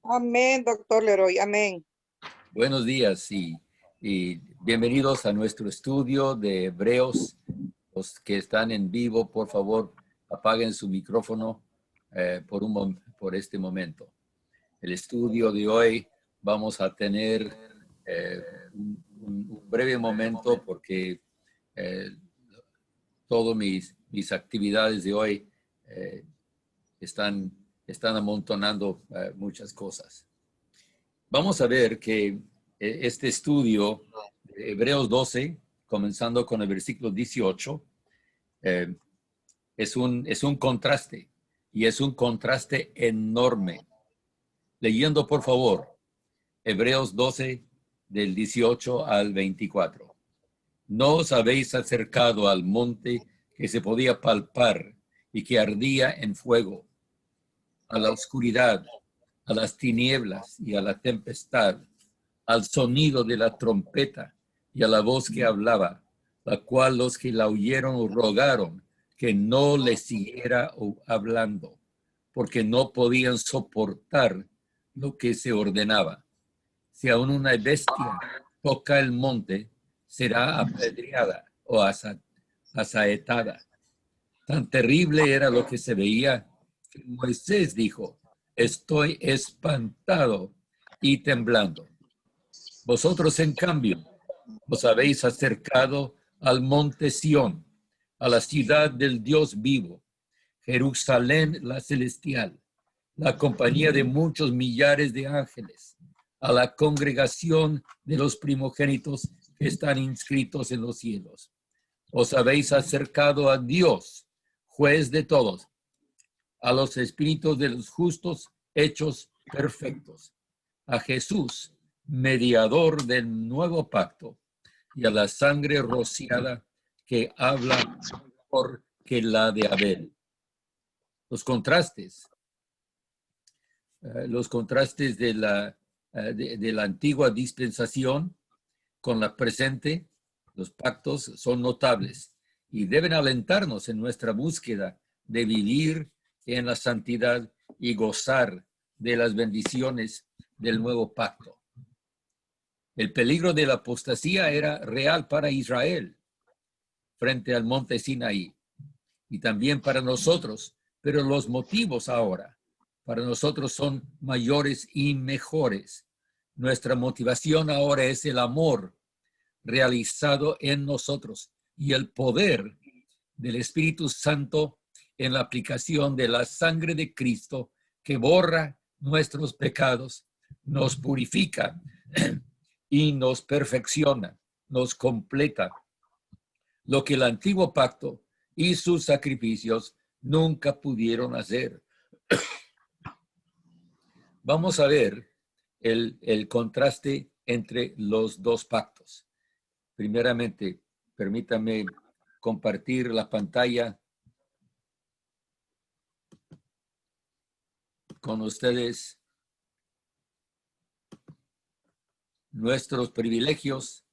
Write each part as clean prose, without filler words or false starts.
Amén, doctor Leroy, amén. Buenos días y bienvenidos a nuestro estudio de Hebreos. Los que están en vivo, por favor, apaguen su micrófono por este momento. El estudio de hoy vamos a tener un breve momento porque eh, todas mis actividades de hoy eh, están amontonando muchas cosas. Vamos a ver que este estudio, de Hebreos 12, comenzando con el versículo 18, es un contraste, y es un contraste enorme. Leyendo, por favor, Hebreos 12, del 18 al 24. No os habéis acercado al monte que se podía palpar y que ardía en fuego, a la oscuridad, a las tinieblas y a la tempestad, al sonido de la trompeta y a la voz que hablaba, la cual los que la oyeron rogaron que no le siguiera hablando, porque no podían soportar lo que se ordenaba. Si aún una bestia toca el monte, será apedreada o asaetada. Tan terrible era lo que se veía que Moisés dijo: estoy espantado y temblando. Vosotros, en cambio, os habéis acercado al monte Sión, a la ciudad del Dios vivo, Jerusalén la celestial, la compañía de muchos millares de ángeles, a la congregación de los primogénitos que están inscritos en los cielos. Os habéis acercado a Dios, juez de todos, a los espíritus de los justos hechos perfectos, a Jesús, mediador del nuevo pacto, y a la sangre rociada que habla mejor que la de Abel. Los contrastes de la antigua dispensación con la presente, los pactos son notables y deben alentarnos en nuestra búsqueda de vivir en la santidad y gozar de las bendiciones del nuevo pacto. El peligro de la apostasía era real para Israel frente al monte Sinaí y también para nosotros, pero los motivos ahora para nosotros son mayores y mejores. Nuestra motivación ahora es el amor realizado en nosotros y el poder del Espíritu Santo en la aplicación de la sangre de Cristo que borra nuestros pecados, nos purifica y nos perfecciona, nos completa, lo que el antiguo pacto y sus sacrificios nunca pudieron hacer. Vamos a ver el contraste entre los dos pactos. Primeramente, permítame compartir la pantalla con ustedes. Nuestros privilegios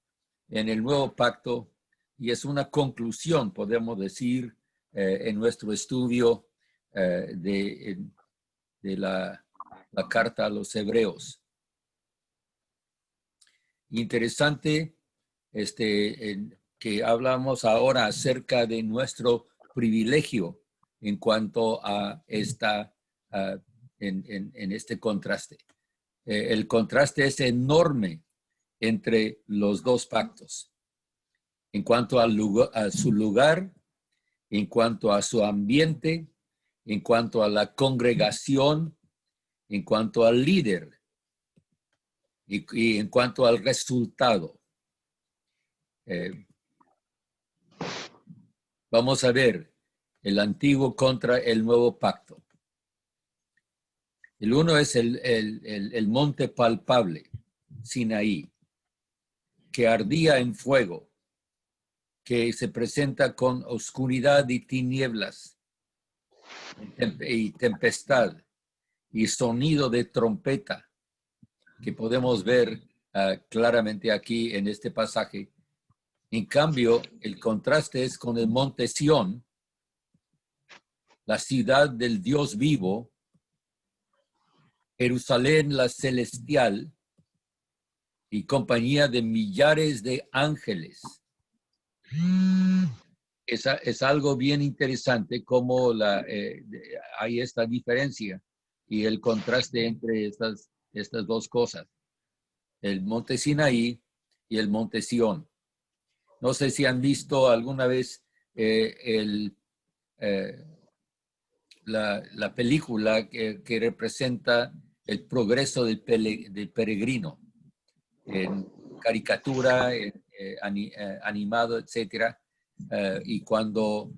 en el nuevo pacto, y es una conclusión, podemos decir, en nuestro estudio de la carta a los Hebreos. Interesante que hablamos ahora acerca de nuestro privilegio en cuanto a en este contraste. El contraste es enorme entre los dos pactos, en cuanto a su lugar, en cuanto a su ambiente, en cuanto a la congregación, en cuanto al líder y en cuanto al resultado. Vamos a ver el antiguo contra el nuevo pacto. El uno es el monte palpable, Sinaí, que ardía en fuego, que se presenta con oscuridad y tinieblas, y tempestad, y sonido de trompeta, que podemos ver claramente aquí en este pasaje. En cambio, el contraste es con el monte Sión, la ciudad del Dios vivo, Jerusalén la celestial y compañía de millares de ángeles. Es algo bien interesante cómo hay esta diferencia y el contraste entre estas dos cosas. El monte Sinaí y el monte Sión. No sé si han visto alguna vez la película que representa el progreso del peregrino en caricatura, animado, etcétera. Y cuando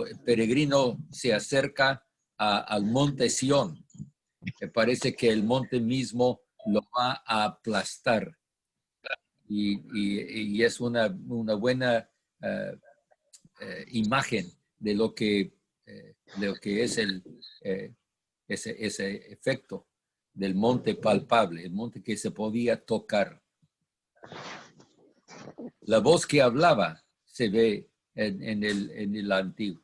el peregrino se acerca al monte Sión, me parece que el monte mismo lo va a aplastar. Y es una buena imagen de lo que es ese efecto del monte palpable, el monte que se podía tocar. La voz que hablaba se ve en el antiguo.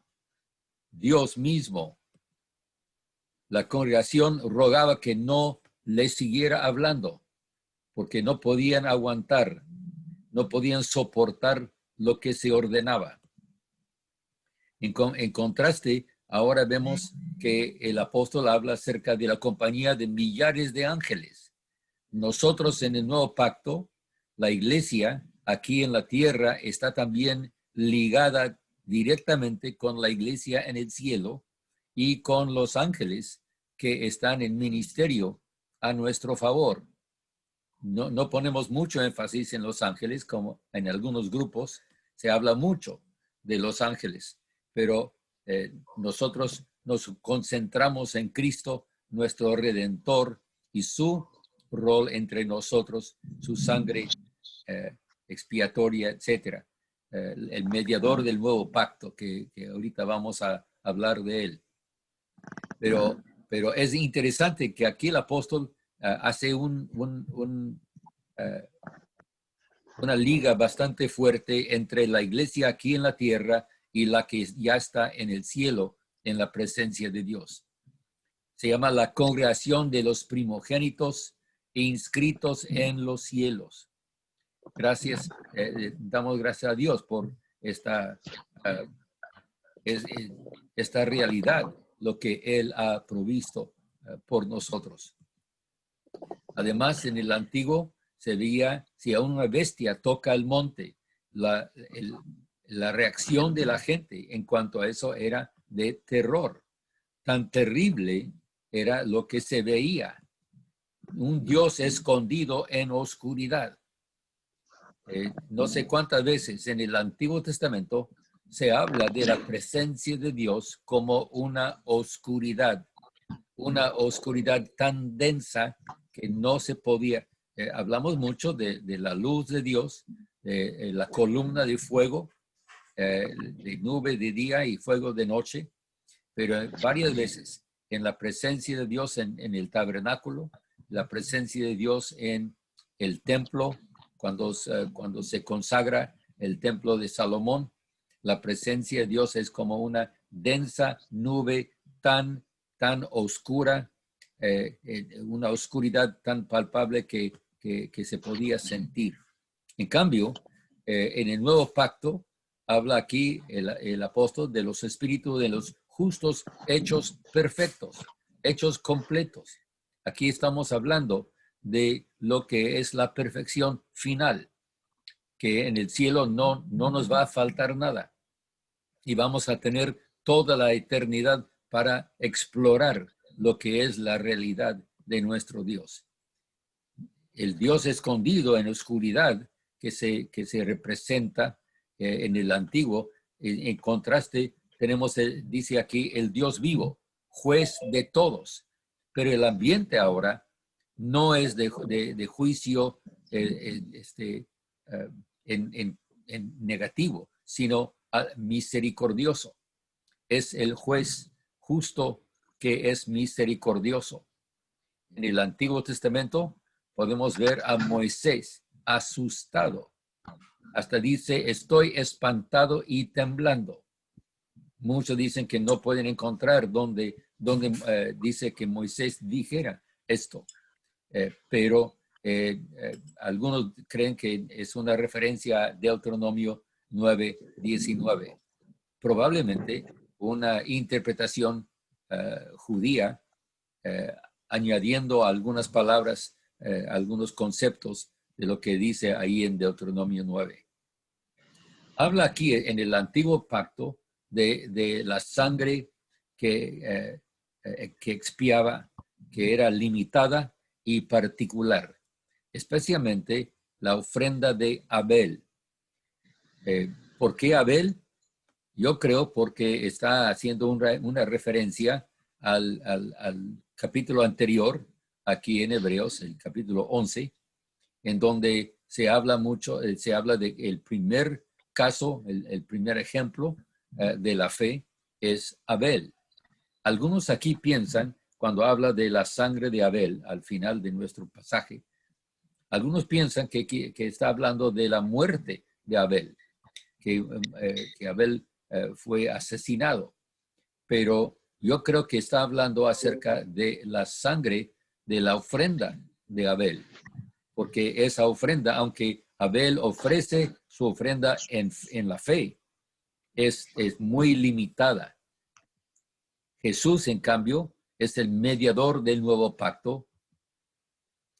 Dios mismo. La congregación rogaba que no le siguiera hablando, porque no podían aguantar, no podían soportar lo que se ordenaba. En contraste, ahora vemos que el apóstol habla acerca de la compañía de millares de ángeles. Nosotros en el nuevo pacto, la iglesia aquí en la tierra está también ligada directamente con la iglesia en el cielo y con los ángeles que están en ministerio a nuestro favor. No ponemos mucho énfasis en los ángeles, como en algunos grupos se habla mucho de los ángeles, pero nosotros nos concentramos en Cristo, nuestro Redentor, y su rol entre nosotros, su sangre expiatoria, etc. El mediador del nuevo pacto, que ahorita vamos a hablar de él. Pero es interesante que aquí el apóstol hace una liga bastante fuerte entre la iglesia aquí en la tierra y la que ya está en el cielo en la presencia de Dios. Se llama la congregación de los primogénitos inscritos en los cielos. Gracias, damos gracias a Dios por esta realidad, lo que Él ha provisto por nosotros. Además, en el antiguo se veía, si a una bestia toca el monte, la reacción de la gente en cuanto a eso era de terror. Tan terrible era lo que se veía. Un Dios escondido en oscuridad. No sé cuántas veces en el Antiguo Testamento se habla de la presencia de Dios como una oscuridad tan densa que no se podía. Hablamos mucho de la luz de Dios, de la columna de fuego, de nube de día y fuego de noche, pero varias veces en la presencia de Dios en el tabernáculo, la presencia de Dios en el templo, cuando se consagra el templo de Salomón, la presencia de Dios es como una densa nube tan oscura, una oscuridad tan palpable que se podía sentir. En cambio, en el nuevo pacto, habla aquí el apóstol de los espíritus de los justos hechos perfectos, hechos completos. Aquí estamos hablando de lo que es la perfección final, que en el cielo no nos va a faltar nada y vamos a tener toda la eternidad para explorar lo que es la realidad de nuestro Dios. El Dios escondido en oscuridad que se representa en el antiguo, en contraste tenemos, dice aquí, el Dios vivo, juez de todos. Pero el ambiente ahora no es de juicio en negativo, sino misericordioso. Es el juez justo que es misericordioso. En el Antiguo Testamento podemos ver a Moisés asustado. Hasta dice, estoy espantado y temblando. Muchos dicen que no pueden encontrar donde dice que Moisés dijera, esto. Pero algunos creen que es una referencia a Deuteronomio 9:19. Probablemente una interpretación judía añadiendo algunas palabras, algunos conceptos de lo que dice ahí en Deuteronomio 9. Habla aquí en el antiguo pacto de la sangre que expiaba, que era limitada y particular, especialmente la ofrenda de Abel. ¿Por qué Abel? Yo creo porque está haciendo una referencia al capítulo anterior, aquí en Hebreos, el capítulo 11, en donde se habla mucho, se habla del primer caso, el primer ejemplo de la fe es Abel. Algunos aquí piensan, cuando habla de la sangre de Abel, al final de nuestro pasaje, algunos piensan que está hablando de la muerte de Abel, que Abel fue asesinado. Pero yo creo que está hablando acerca de la sangre de la ofrenda de Abel, porque esa ofrenda, aunque Abel ofrece su ofrenda en la fe, es muy limitada. Jesús, en cambio, es el mediador del nuevo pacto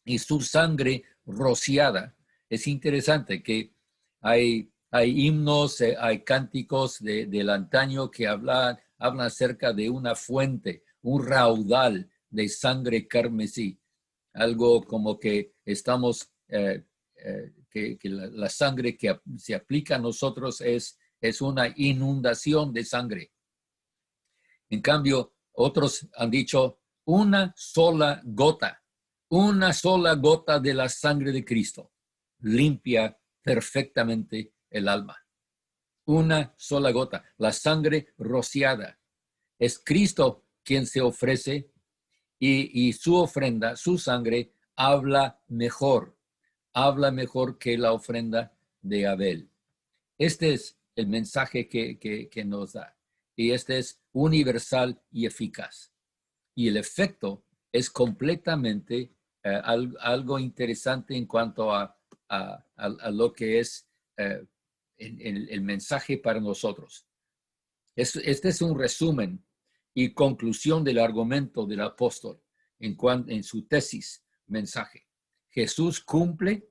y su sangre rociada. Es interesante que hay himnos, hay cánticos del antaño que hablan acerca de una fuente, un raudal de sangre carmesí. Algo como que estamos, que la sangre que se aplica a nosotros es una inundación de sangre. En cambio, otros han dicho una sola gota de la sangre de Cristo limpia perfectamente el alma. Una sola gota, la sangre rociada. Es Cristo quien se ofrece y su ofrenda, su sangre, habla mejor que la ofrenda de Abel. Este es el mensaje que nos da. Y este es universal y eficaz. Y el efecto es completamente algo interesante en cuanto a lo que es el mensaje para nosotros. Este es un resumen y conclusión del argumento del apóstol en su tesis, mensaje. Jesús cumple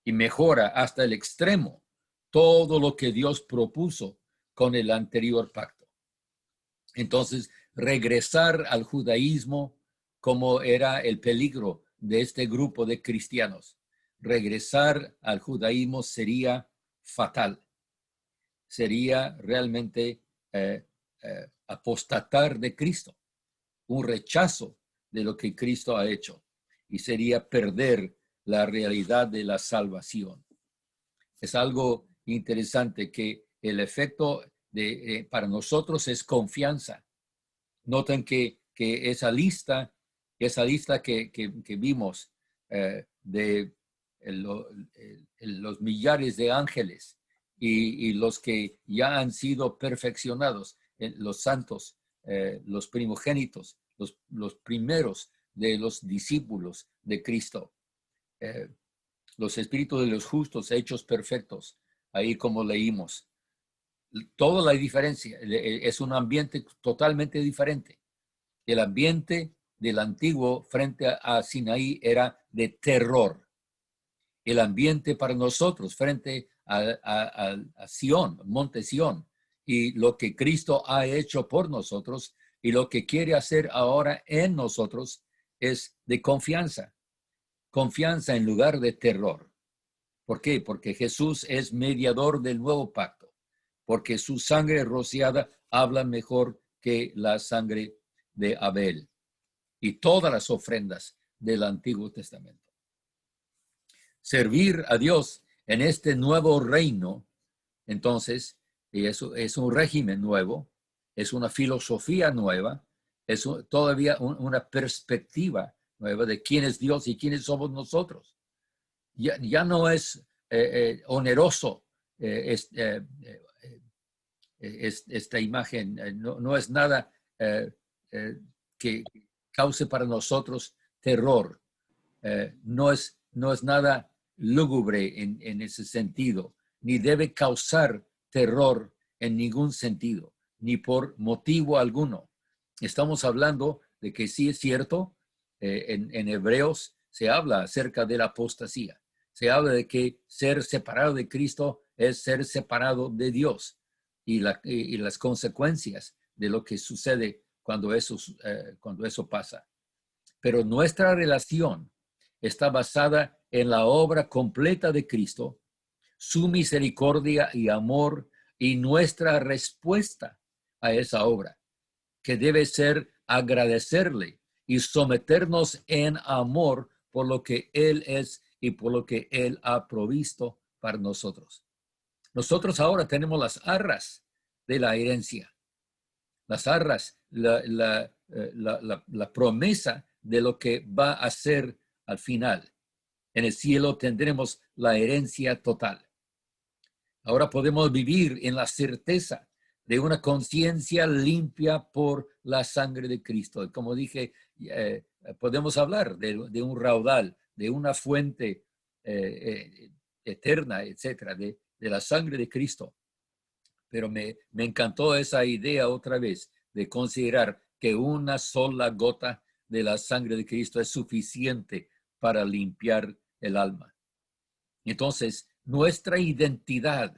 y mejora hasta el extremo todo lo que Dios propuso con el anterior pacto. Entonces, regresar al judaísmo como era el peligro de este grupo de cristianos. Regresar al judaísmo sería fatal. Sería realmente apostatar de Cristo, un rechazo de lo que Cristo ha hecho, y sería perder la realidad de la salvación. Es algo interesante que el efecto para nosotros es confianza. Noten que esa lista que vimos de los millares de ángeles y los que ya han sido perfeccionados, los santos, los primogénitos, los primeros de los discípulos de Cristo, los espíritus de los justos hechos perfectos, ahí como leímos. Toda la diferencia, es un ambiente totalmente diferente. El ambiente del antiguo frente a Sinaí era de terror. El ambiente para nosotros frente a Sión, Monte Sión, y lo que Cristo ha hecho por nosotros y lo que quiere hacer ahora en nosotros es de confianza. Confianza en lugar de terror. ¿Por qué? Porque Jesús es mediador del nuevo pacto. Porque su sangre rociada habla mejor que la sangre de Abel y todas las ofrendas del Antiguo Testamento. Servir a Dios en este nuevo reino, entonces, y eso es un régimen nuevo, es una filosofía nueva, es todavía una perspectiva nueva de quién es Dios y quiénes somos nosotros. Ya no es oneroso esta imagen, no es nada que cause para nosotros terror. No es nada lúgubre en ese sentido, ni debe causar terror en ningún sentido, ni por motivo alguno. Estamos hablando de que sí es cierto, en Hebreos se habla acerca de la apostasía. Se habla de que ser separado de Cristo es ser separado de Dios y las consecuencias de lo que sucede cuando eso pasa. Pero nuestra relación está basada en la obra completa de Cristo, su misericordia y amor y nuestra respuesta a esa obra, que debe ser agradecerle y someternos en amor por lo que Él es y por lo que Él ha provisto para nosotros. Nosotros ahora tenemos las arras de la herencia, las arras, la promesa de lo que va a ser al final. En el cielo tendremos la herencia total. Ahora podemos vivir en la certeza de una conciencia limpia por la sangre de Cristo. Y como dije, podemos hablar de un raudal, de una fuente eterna, etcétera, de la sangre de Cristo. Pero me encantó esa idea otra vez de considerar que una sola gota de la sangre de Cristo es suficiente para limpiar el alma. Entonces, nuestra identidad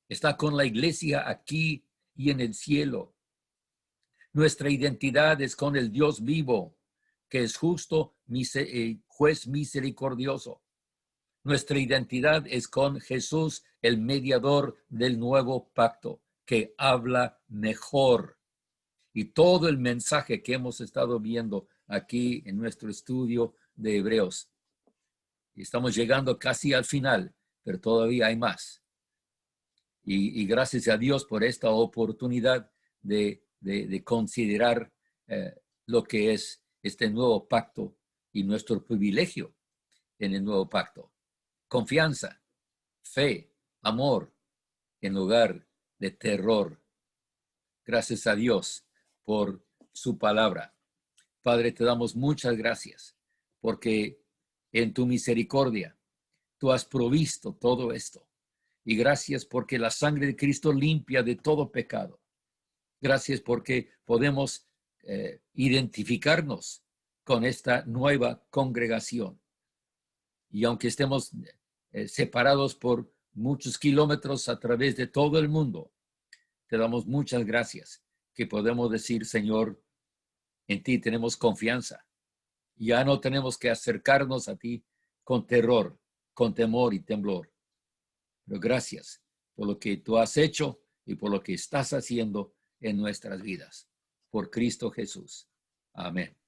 está con la iglesia aquí y en el cielo. Nuestra identidad es con el Dios vivo, que es justo, juez misericordioso. Nuestra identidad es con Jesús, el mediador del nuevo pacto, que habla mejor. Y todo el mensaje que hemos estado viendo aquí en nuestro estudio de Hebreos. Estamos llegando casi al final, pero todavía hay más. Y gracias a Dios por esta oportunidad de considerar lo que es este nuevo pacto y nuestro privilegio en el nuevo pacto. Confianza, fe, amor, en lugar de terror. Gracias a Dios por su palabra. Padre, te damos muchas gracias porque en tu misericordia tú has provisto todo esto. Y gracias porque la sangre de Cristo limpia de todo pecado. Gracias porque podemos identificarnos con esta nueva congregación. Y aunque estemos separados por muchos kilómetros a través de todo el mundo, te damos muchas gracias que podemos decir, Señor, en ti tenemos confianza. Ya no tenemos que acercarnos a ti con terror, con temor y temblor. Pero gracias por lo que tú has hecho y por lo que estás haciendo en nuestras vidas. Por Cristo Jesús. Amén.